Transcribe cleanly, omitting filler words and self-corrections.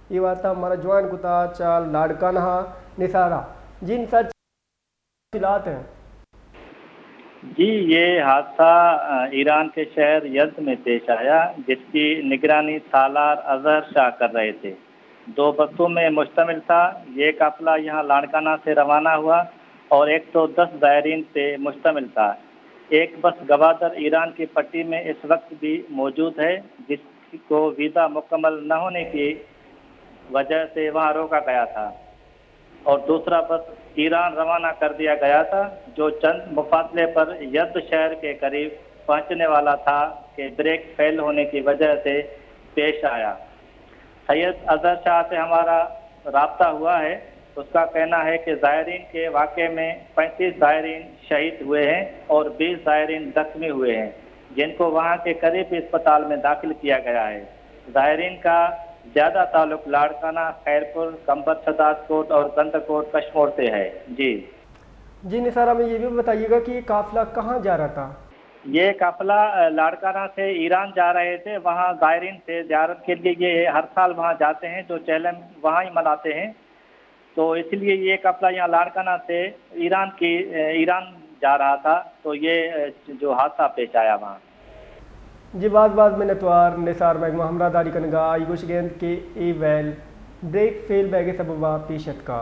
یہ واتا ہمارا جوان کتا چال لاڑکانہ نثارہ جن سچ تفصیلات ہیں. جی، یہ حادثہ ایران کے شہر یزد میں پیش آیا، جس کی نگرانی سالار اظہر شاہ کر رہے تھے. 2 بسوں میں مشتمل تھا. یہ قافلہ یہاں لاڑکانہ سے روانہ ہوا اور 110 زائرین سے مشتمل تھا. ایک بس گوادر ایران کی پٹی میں اس وقت بھی موجود ہے، جس کو ویزا مکمل نہ ہونے کی وجہ سے وہاں روکا گیا تھا، اور دوسرا بس ایران روانہ کر دیا گیا تھا، جو چند مفاصلے پر یزد شہر کے قریب پہنچنے والا تھا کہ بریک فیل ہونے کی وجہ سے پیش آیا. سید اظہر شاہ سے ہمارا رابطہ ہوا ہے. اس کا کہنا ہے کہ زائرین کے واقعے میں 35 زائرین شہید ہوئے ہیں اور 20 زائرین زخمی ہوئے ہیں، جن کو وہاں کے قریبی اسپتال میں داخل کیا گیا ہے. زائرین کا زیادہ تعلق لاڑکانہ، خیرپور، کمبر شداد کوٹ اور گند کوٹ کشمور سے ہے. جی جی نثارہ میں یہ بھی بتائیے گا کہ یہ قافلہ کہاں جا رہا تھا؟ یہ قافلہ لاڑکانہ سے ایران جا رہے تھے. وہاں زائرین سے زیارت کے لیے یہ ہر سال وہاں جاتے ہیں، جو چہلم وہاں ہی مناتے ہیں، تو اس لیے یہ قافلہ یہاں لاڑکانہ سے ایران جا رہا تھا، تو یہ جو حادثہ پیش آیا وہاں. جی بعض میں نتوار نثار بیگ ہمراہ داری کنگا ایگوش گیند کے ای ویل بریک فیل بیگ سببہ پیشت کا